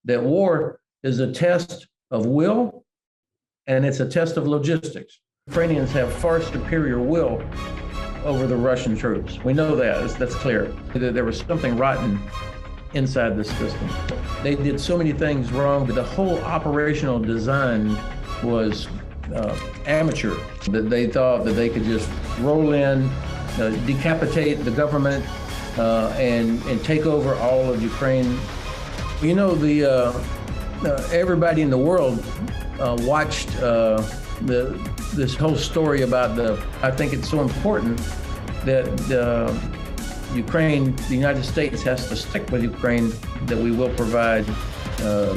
that war is a test of will and it's a test of logistics. Ukrainians have far superior will over the Russian troops. We know that, that's clear. There was something rotten inside the system. They did so many things wrong, but the whole operational design was amateur. That they thought that they could just roll in, decapitate the government, and take over all of Ukraine. You know, everybody in the world watched this whole story about I think it's so important that Ukraine, the United States has to stick with Ukraine, that we will provide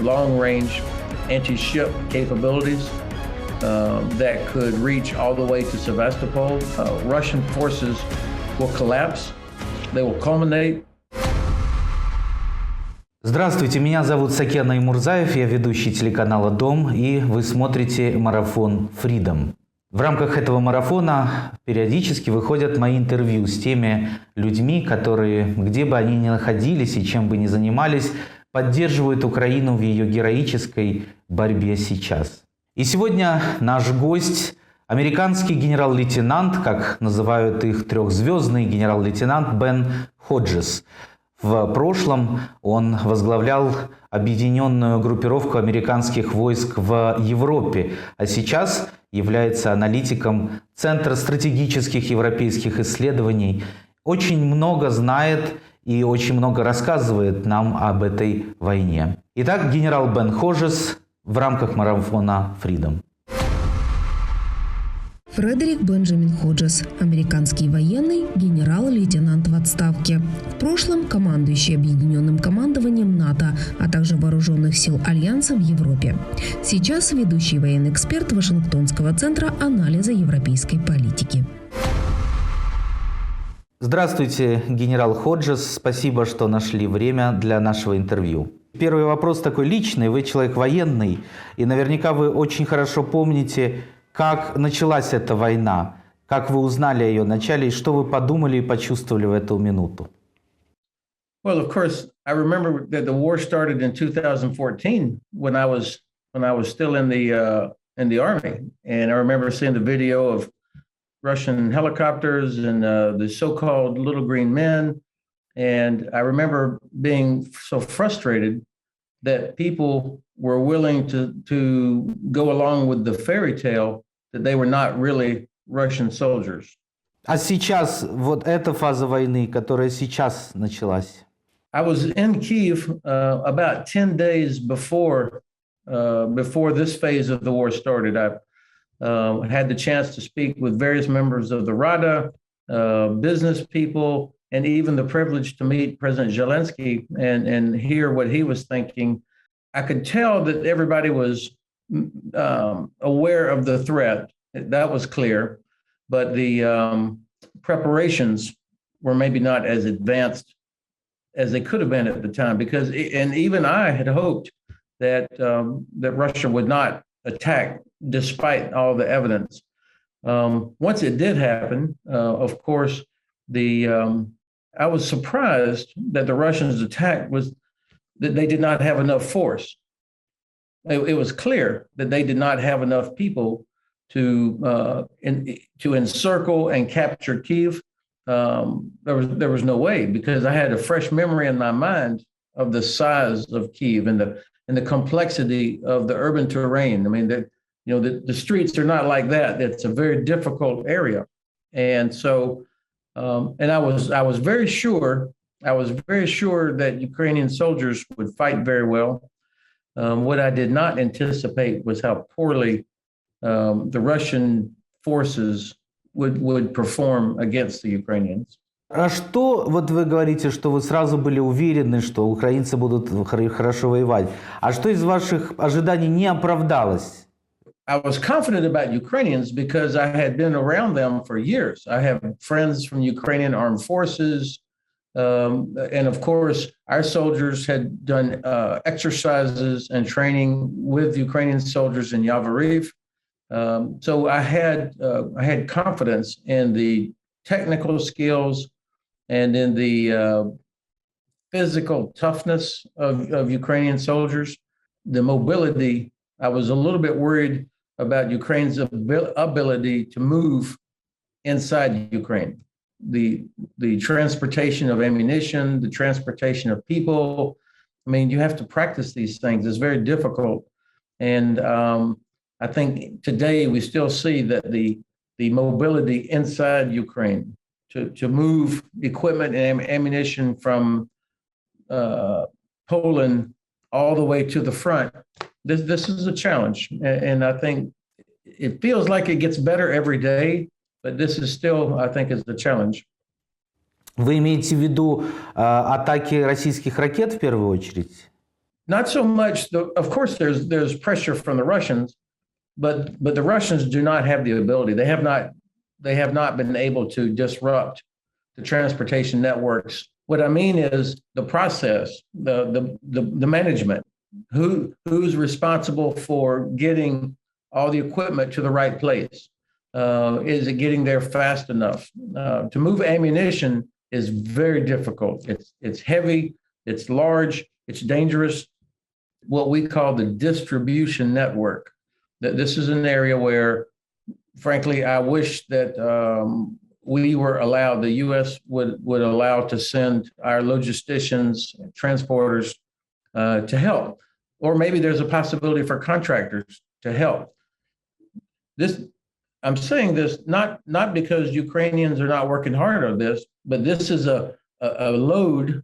long-range anti-ship capabilities that could reach all the way to Sevastopol. Russian forces will collapse. They will culminate. Здравствуйте, меня зовут Сакен Аймурзаев, я ведущий телеканала «Дом», и вы смотрите марафон Freedom. В рамках этого марафона периодически выходят мои интервью с теми людьми, которые, где бы они ни находились и чем бы ни занимались, поддерживают Украину в ее героической борьбе сейчас. И сегодня наш гость – американский генерал-лейтенант, как называют их трехзвездный генерал-лейтенант Бен Ходжес. В прошлом он возглавлял объединенную группировку американских войск в Европе, а сейчас является аналитиком Центра стратегических европейских исследований. Очень много знает и очень много рассказывает нам об этой войне. Итак, генерал Бен Ходжес в рамках марафона Freedom. Фредерик Бенджамин Ходжес, американский военный, генерал-лейтенант в отставке. В прошлом командующий объединенным командованием НАТО, а также вооруженных сил Альянса в Европе. Сейчас ведущий военный эксперт Вашингтонского центра анализа европейской политики. Здравствуйте, генерал Ходжес. Спасибо, что нашли время для нашего интервью. Первый вопрос такой личный. Вы человек военный, и наверняка вы очень хорошо помните, как началась эта война, как вы узнали о ее начале и что вы подумали и почувствовали в эту минуту? Well, of course, I remember that the war started in 2014 when I was still in the army, and I remember seeing the video of Russian helicopters and the so-called little green men, and I remember being so frustrated that people were willing to go along with the fairy tale that they were not really Russian soldiers. А сейчас, вот эта фаза войны, которая сейчас началась? I was in Kyiv about 10 days before this phase of the war started. I had the chance to speak with various members of the Rada, business people, and even the privilege to meet President Zelensky and hear what he was thinking. I could tell that everybody was aware of the threat. That was clear, but the preparations were maybe not as advanced as they could have been at the time, and even I had hoped that Russia would not attack despite all the evidence. Once it did happen, of course, I was surprised that the Russians' attack was that they did not have enough force. It was clear that they did not have enough people to encircle and capture Kyiv. There was no way, because I had a fresh memory in my mind of the size of Kyiv and the complexity of the urban terrain. I mean, the streets are not like that. It's a very difficult area, and so and I was very sure. I was very sure that Ukrainian soldiers would fight very well. What I did not anticipate was how poorly the Russian forces would perform against the Ukrainians. А что, вот вы говорите, что вы сразу были уверены, что украинцы будут хорошо воевать. А что из ваших ожиданий не оправдалось? I was confident about Ukrainians because I had been around them for years. I have friends from Ukrainian armed forces. And of course, our soldiers had done exercises and training with Ukrainian soldiers in Yavoriv. So I had confidence in the technical skills and in the physical toughness of Ukrainian soldiers, the mobility. I was a little bit worried about Ukraine's ability to move inside Ukraine. The transportation of ammunition, the transportation of people. I mean, you have to practice these things. It's very difficult. And I think today we still see that the mobility inside Ukraine to move equipment and ammunition from Poland all the way to the front, this is a challenge. And I think it feels like it gets better every day, but this is still, I think, is the challenge. Вы имеете в виду атаки российских ракет в первую очередь? Not so much. Of course, there's pressure from the Russians, but the Russians do not have the ability. They have not been able to disrupt the transportation networks. What I mean is the process, the management. Who's responsible for getting all the equipment to the right place? Is it getting there fast enough? To move ammunition is very difficult. It's heavy, it's large, it's dangerous. What we call the distribution network. This is an area where, frankly, I wish that we were allowed, the U.S. would allow to send our logisticians, transporters to help. Or maybe there's a possibility for contractors to help. I'm saying this not because Ukrainians are not working hard on this, but this is a load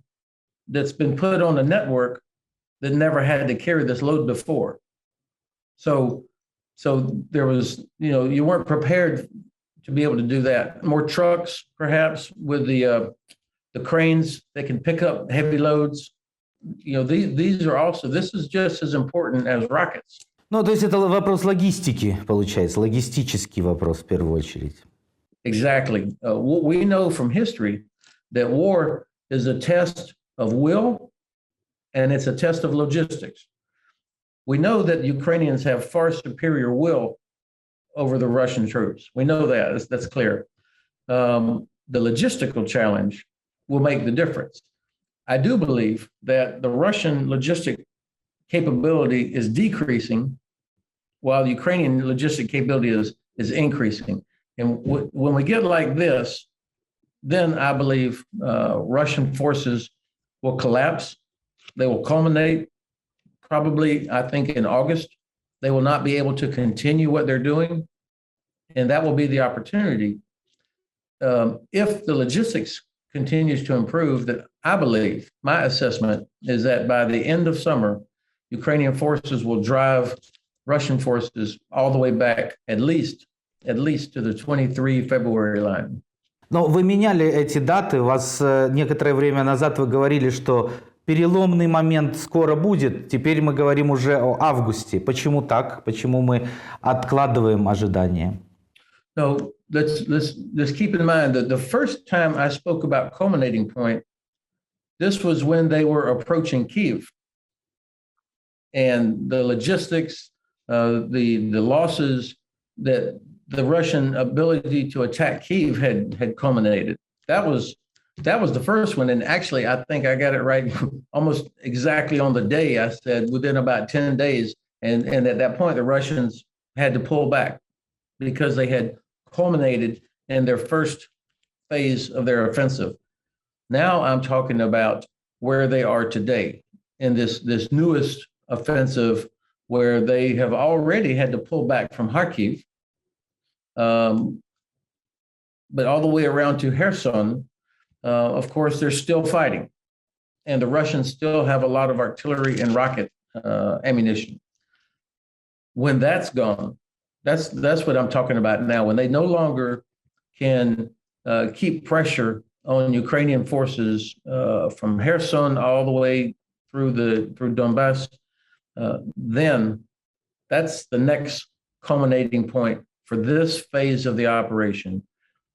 that's been put on a network that never had to carry this load before. So there was, you weren't prepared to be able to do that. More trucks, perhaps, with the cranes that can pick up heavy loads. These are also, this is just as important as rockets. Ну, то есть это вопрос логистики, получается, логистический вопрос в первую очередь. Exactly. We know from history that war is a test of will and it's a test of logistics. We know that Ukrainians have far superior will over the Russian troops. We know that. That's clear. The logistical challenge will make the difference. I do believe that the Russian logistic capability is decreasing while the Ukrainian logistic capability is increasing. And when we get like this, then I believe Russian forces will collapse. They will culminate probably, I think, in August. They will not be able to continue what they're doing. And that will be the opportunity. If the logistics continues to improve, that I believe, my assessment is that by the end of summer, Ukrainian forces will drive Russian forces all the way back, at least to the 23 February line. Но вы меняли эти даты. У вас некоторое время назад вы говорили, что переломный момент скоро будет. Теперь мы говорим уже о августе. Почему так? Почему мы откладываем ожидания? So let's keep in mind that the first time I spoke about culminating point, this was when they were approaching Kyiv. And the logistics, the losses, that the Russian ability to attack Kyiv had culminated. That was the first one. And actually, I think I got it right almost exactly on the day. I said within about 10 days. And at that point, the Russians had to pull back because they had culminated in their first phase of their offensive. Now I'm talking about where they are today in this newest offensive, where they have already had to pull back from Kharkiv, but all the way around to Kherson. Of course, they're still fighting, and the Russians still have a lot of artillery and rocket ammunition. When that's gone, that's what I'm talking about now. When they no longer can keep pressure on Ukrainian forces from Kherson all the way through Donbass, then that's the next culminating point for this phase of the operation.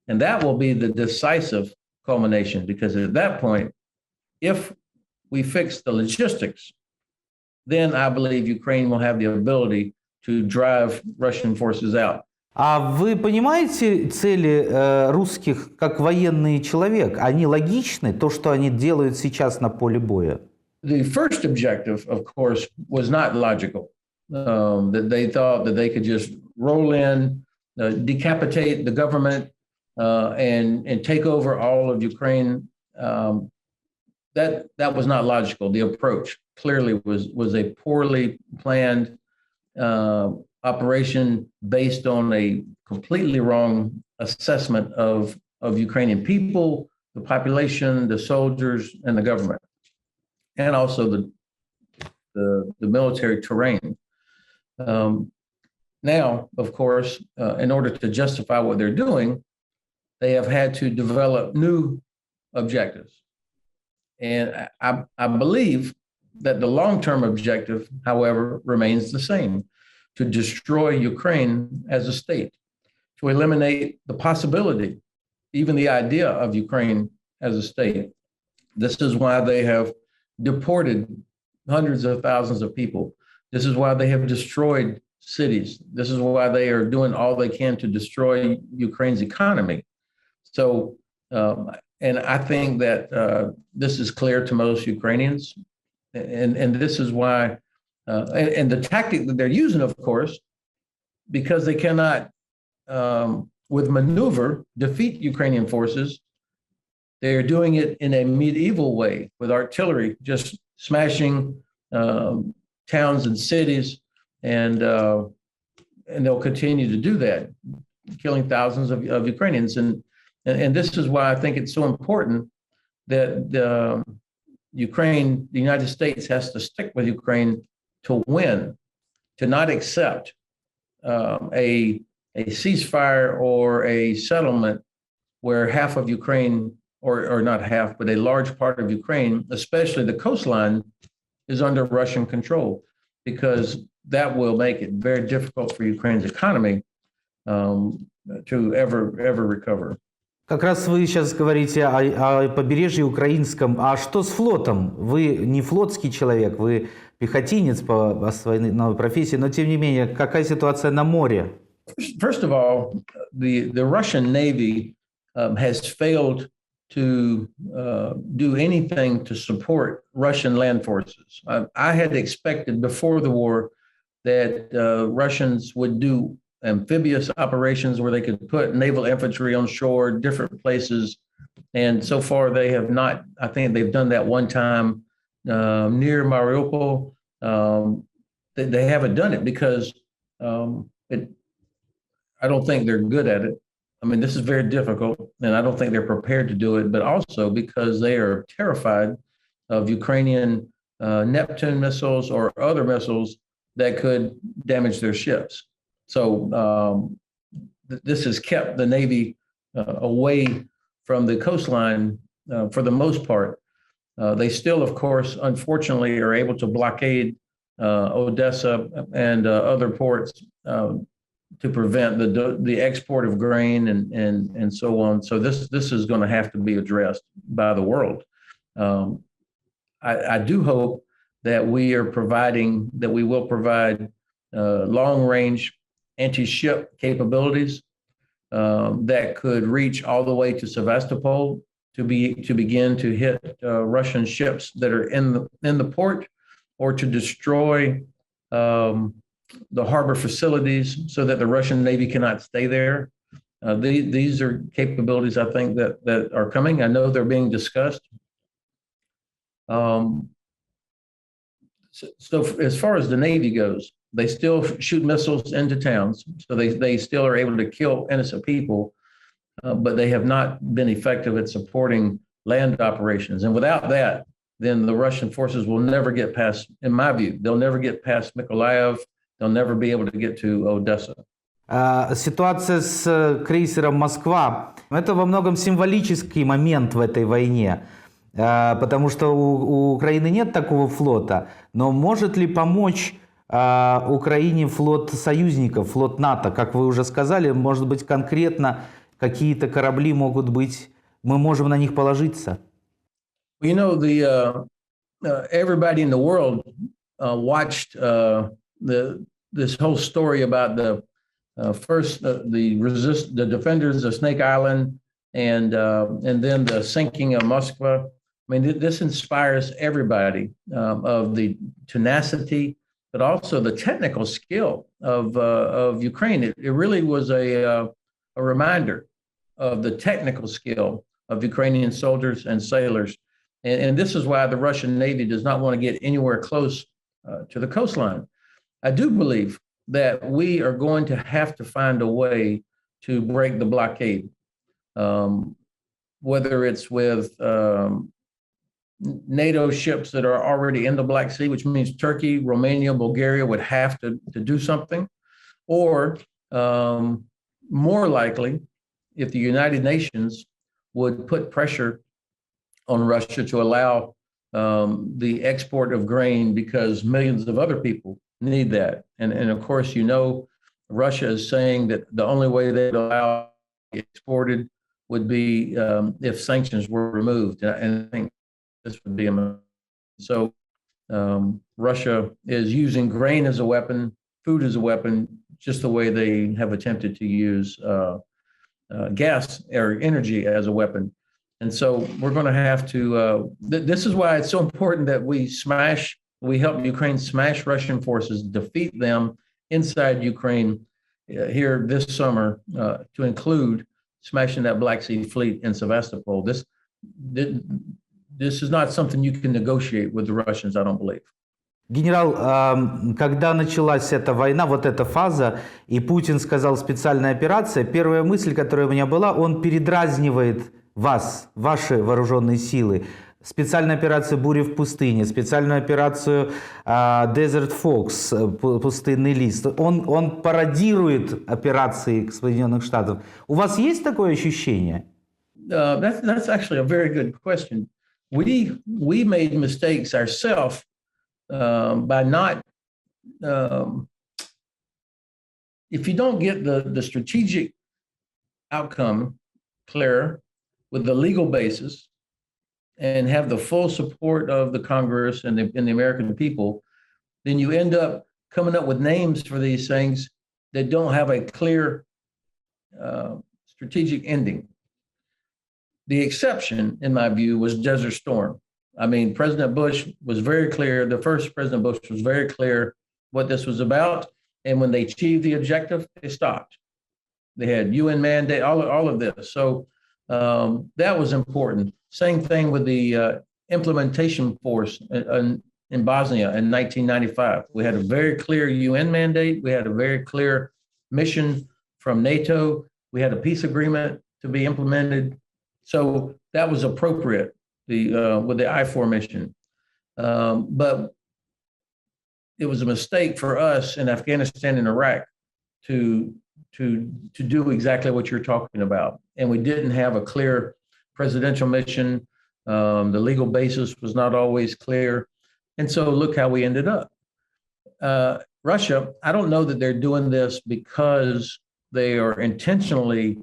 And that will be the decisive culmination, because at that point, if we fix the logistics, then I believe Ukraine will have the ability to drive Russian forces out. А вы понимаете цели русских как военный человек? Они логичны, то, что они делают сейчас на поле боя? The first objective, of course, was not logical. That they thought that they could just roll in, decapitate the government, and take over all of Ukraine. That was not logical. The approach clearly was a poorly planned operation based on a completely wrong assessment of Ukrainian people, the population, the soldiers, and the government, and also the military terrain. Now, of course, in order to justify what they're doing, they have had to develop new objectives. And I believe that the long-term objective, however, remains the same: to destroy Ukraine as a state, to eliminate the possibility, even the idea of Ukraine as a state. This is why they have deported hundreds of thousands of people. This is why they have destroyed cities. This is why they are doing all they can to destroy Ukraine's economy. So, and I think that this is clear to most Ukrainians. And this is why, and the tactic that they're using, of course, because they cannot, with maneuver, defeat Ukrainian forces, they're doing it in a medieval way with artillery, just smashing towns and cities, and they'll continue to do that, killing thousands of Ukrainians. And this is why I think it's so important that Ukraine, the United States, has to stick with Ukraine to win, to not accept a ceasefire or a settlement where half of Ukraine, or not half, but a large part of Ukraine, especially the coastline, is under Russian control, because that will make it very difficult for Ukraine's economy to ever recover. Как раз вы сейчас говорите о побережье украинском. А что с флотом? Вы не флотский человек, вы пехотинец по своей профессии, но тем не менее, какая ситуация на море? First of all, the Russian Navy has failed to do anything to support Russian land forces. I had expected before the war that Russians would do amphibious operations where they could put naval infantry on shore, different places. And so far they have not. I think they've done that one time near Mariupol. They haven't done it because I don't think they're good at it. I mean, this is very difficult, and I don't think they're prepared to do it, but also because they are terrified of Ukrainian Neptune missiles or other missiles that could damage their ships. So this has kept the Navy away from the coastline for the most part. They still, of course, unfortunately, are able to blockade Odesa and other ports to prevent the export of grain and so on. So this is going to have to be addressed by the world. I do hope that we will provide long-range anti-ship capabilities that could reach all the way to Sevastopol to begin to hit Russian ships that are in the port, or to destroy the harbor facilities so that the Russian Navy cannot stay there. These are capabilities, I think, that are coming. I know they're being discussed. So as far as the Navy goes, they still shoot missiles into towns. So they still are able to kill innocent people, but they have not been effective at supporting land operations. And without that, then the Russian forces will never get past, in my view, they'll never get past Mykolaiv. They'll never be able to get to Odessa. Ситуация с крейсером «Москва» – это во многом символический момент в этой войне, потому что у Украины нет такого флота. Но может ли помочь Украине флот союзников, флот НАТО? Как вы уже сказали, может быть, конкретно какие-то корабли могут быть, мы можем на них положиться? You know, everybody in the world watched this whole story about the First, the defenders of Snake Island, and then the sinking of Moskva. I mean, this inspires everybody of the tenacity, but also the technical skill of Ukraine. It really was a reminder of the technical skill of Ukrainian soldiers and sailors. And this is why the Russian Navy does not want to get anywhere close to the coastline. I do believe that we are going to have to find a way to break the blockade, whether it's with NATO ships that are already in the Black Sea, which means Turkey, Romania, Bulgaria would have to do something, or more likely, if the United Nations would put pressure on Russia to allow the export of grain, because millions of other people need that. And of course, Russia is saying that the only way they'd allow it exported would be if sanctions were removed. And I think this would be so. Russia is using grain as a weapon, food as a weapon, just the way they have attempted to use gas or energy as a weapon. And so we're going to have to, this is why it's so important that we help Ukraine smash Russian forces, defeat them inside Ukraine here this summer, to include smashing that Black Sea fleet in Sevastopol. This is not something you can negotiate with the Russians, I don't believe. Генерал, когда началась эта война, вот эта фаза, и Путин сказал «специальная операция», первая мысль, которая у меня была, он передразнивает вас, ваши вооруженные силы. Специальная операция «Буря в пустыне», специальную операцию «Desert Fox», «Пустынный лист». Он пародирует операции Соединенных Штатов. У вас есть такое ощущение? That's actually a very good question. We made mistakes ourselves by not, if you don't get the strategic outcome clear with the legal basis and have the full support of the Congress and the American people, then you end up coming up with names for these things that don't have a clear strategic ending. The exception, in my view, was Desert Storm. I mean, President Bush was very clear. The first President Bush was very clear what this was about. And when they achieved the objective, they stopped. They had UN mandate, all of this. So that was important. Same thing with the implementation force in Bosnia in 1995. We had a very clear UN mandate. We had a very clear mission from NATO. We had a peace agreement to be implemented. So that was appropriate with the I-4 mission. But it was a mistake for us in Afghanistan and Iraq to do exactly what you're talking about. And we didn't have a clear presidential mission. The legal basis was not always clear. And so look how we ended up. Russia, I don't know that they're doing this because they are intentionally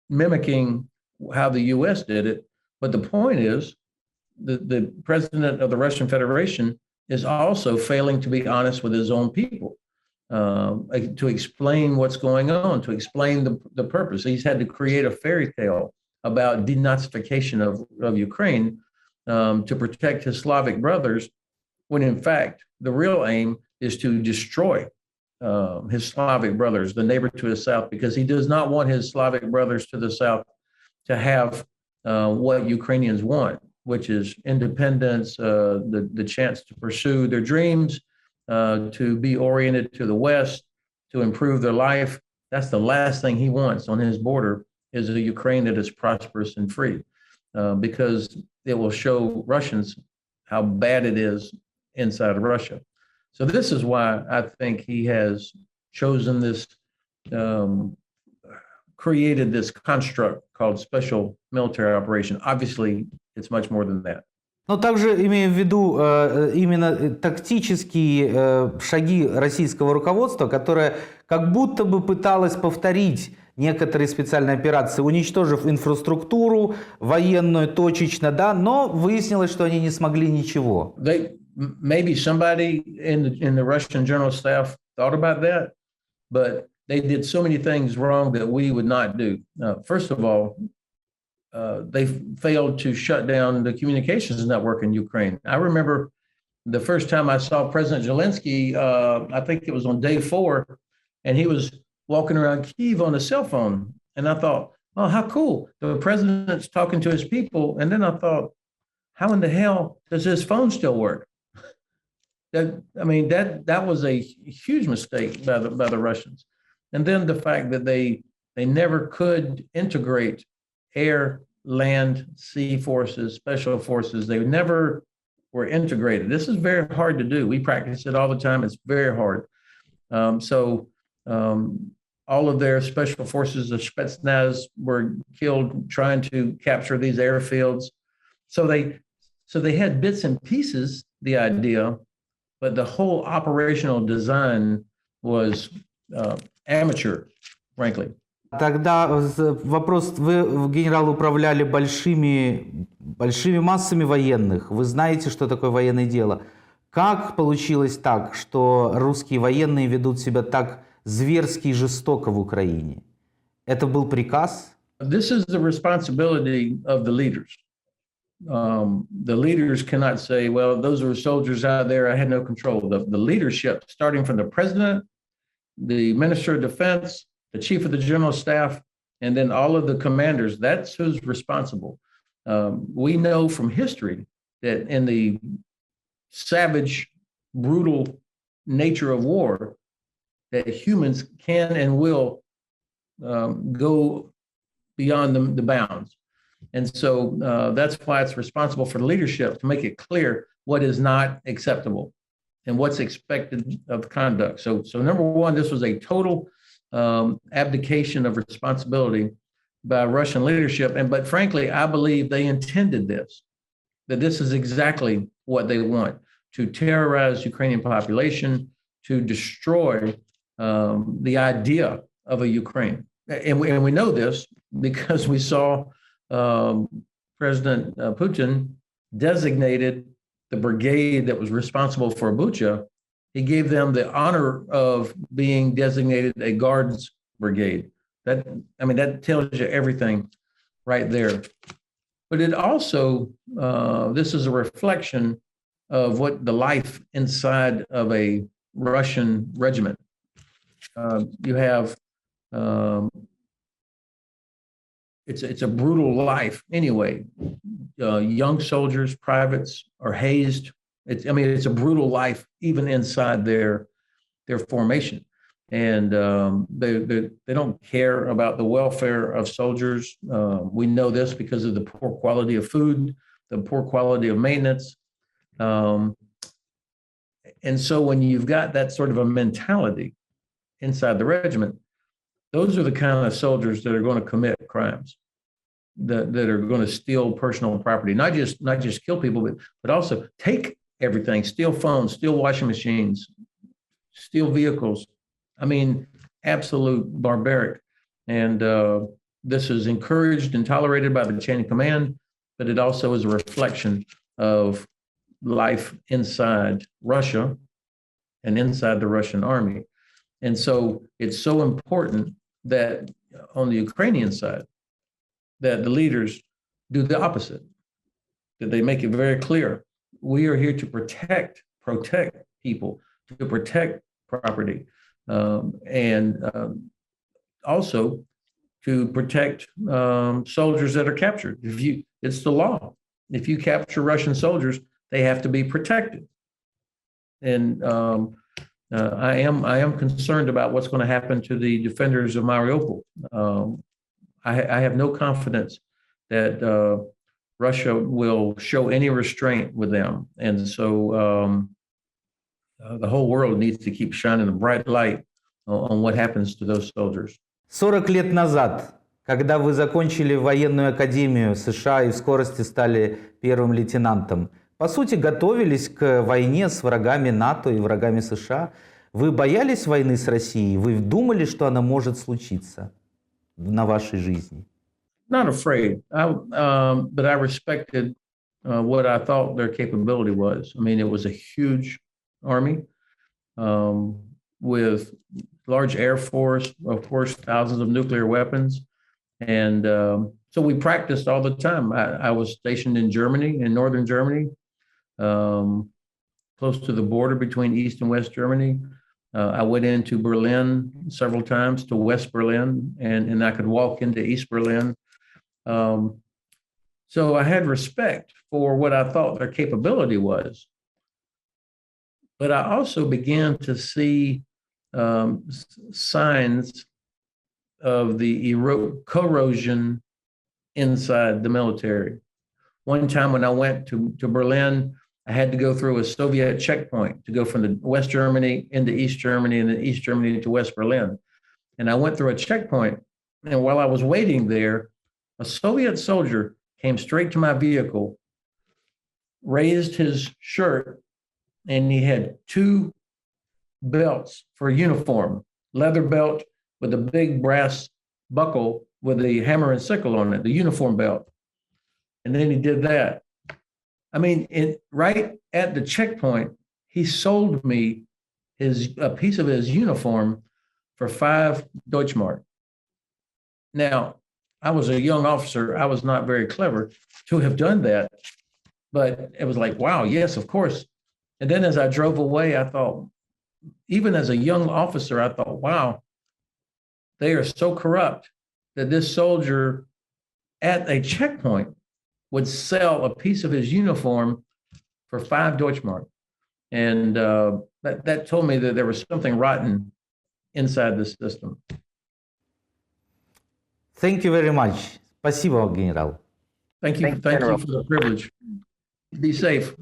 mimicking how the U.S. did it. But the point is, the president of the Russian Federation is also failing to be honest with his own people, to explain what's going on, to explain the purpose. He's had to create a fairy tale about denazification of Ukraine to protect his Slavic brothers, when in fact, the real aim is to destroy his Slavic brothers, the neighbor to his south, because he does not want his Slavic brothers to the south to have what Ukrainians want, which is independence, the chance to pursue their dreams, to be oriented to the West, to improve their life. That's the last thing he wants on his border, is a Ukraine that is prosperous and free, because it will show Russians how bad it is inside of Russia. So this is why I think he has chosen this, created this construct called special military operation. Obviously, it's much more than that. Но также имея в виду именно тактические шаги российского руководства, которое как будто бы пыталось повторить некоторые специальные операции, уничтожив инфраструктуру военную точечно, да, но выяснилось, что они не смогли ничего. Maybe somebody in the Russian general staff thought about that, but they did so many things wrong that we would not do. First of all, they failed to shut down the communications network in Ukraine. I remember the first time I saw President Zelensky, I think it was on day 4, and he was walking around Kyiv on a cell phone. And I thought, oh, how cool. The president's talking to his people. And then I thought, how in the hell does his phone still work? That was a huge mistake by the Russians. And then the fact that they never could integrate air, land, sea forces, special forces. They never were integrated. This is very hard to do. We practice it all the time. It's very hard. All of their special forces, the Spetsnaz, were killed trying to capture these airfields. So they had bits and pieces, the idea, but the whole operational design was amateur, frankly. Тогда вопрос. Вы, генерал, управляли большими массами военных. Вы знаете, что такое военное дело. Как получилось так, что русские военные ведут себя так зверски и жестоко в Украине? Это был приказ? This is the responsibility of the leaders. The leaders cannot say, well, those are soldiers out there, I had no control. The leadership, starting from the president, the minister of defense, the chief of the general staff, and then all of the commanders, that's who's responsible. We know from history that in the savage, brutal nature of war, that humans can and will go beyond the bounds. And so that's why it's responsible for leadership to make it clear what is not acceptable and what's expected of conduct. So number one, this was a total abdication of responsibility by Russian leadership. But frankly, I believe they intended this, that this is exactly what they want, to terrorize Ukrainian population, to destroy the idea of a Ukraine. And we know this because we saw President Putin designated the brigade that was responsible for Bucha. He gave them the honor of being designated a guards brigade. That tells you everything right there. But it also, this is a reflection of what the life inside of a Russian regiment. You have, it's a brutal life anyway. Young soldiers, privates are hazed. It's a brutal life even inside their formation, and they don't care about the welfare of soldiers. We know this because of the poor quality of food, the poor quality of maintenance, and so when you've got that sort of a mentality inside the regiment, those are the kind of soldiers that are going to commit crimes, that are going to steal personal property, not just kill people, but also take everything, steal phones, steal washing machines, steal vehicles. Absolute barbaric. And this is encouraged and tolerated by the chain of command, but it also is a reflection of life inside Russia and inside the Russian army. And so it's so important that on the Ukrainian side, that the leaders do the opposite, that they make it very clear. We are here to protect people, to protect property, and also to protect soldiers that are captured. It's the law. If you capture Russian soldiers, they have to be protected. And I am concerned about what's going to happen to the defenders of Mariupol. I have no confidence that Russia will show any restraint with them. And so the whole world needs to keep shining a bright light on what happens to those soldiers. 40 лет назад, когда вы закончили военную академию США и в скорости стали первым лейтенантом, по сути, готовились к войне с врагами НАТО и врагами США. Вы боялись войны с Россией? Вы думали, что она может случиться на вашей жизни? Not afraid, but I respected what I thought their capability was. It was a huge army with large air force, of course, thousands of nuclear weapons. And so we practiced all the time. I was stationed in Germany, in northern Germany, close to the border between East and West Germany. I went into Berlin several times, to West Berlin, and I could walk into East Berlin. So I had respect for what I thought their capability was. But I also began to see signs of the corrosion inside the military. One time when I went to Berlin, I had to go through a Soviet checkpoint to go from the West Germany into East Germany and then East Germany to West Berlin. And I went through a checkpoint. And while I was waiting there, a Soviet soldier came straight to my vehicle, raised his shirt, and he had two belts for a uniform, leather belt with a big brass buckle with a hammer and sickle on it, the uniform belt. And then he did that. I mean, right at the checkpoint, he sold me a piece of his uniform for 5 Deutschmark. Now, I was a young officer. I was not very clever to have done that, but it was like, wow, yes, of course. And then as I drove away, I thought, even as a young officer, I thought, wow, they are so corrupt that this soldier at a checkpoint would sell a piece of his uniform for 5 Deutschmark. And that told me that there was something rotten inside the system. Thank you very much. Спасибо, генерал. Thank you for the privilege. Be safe.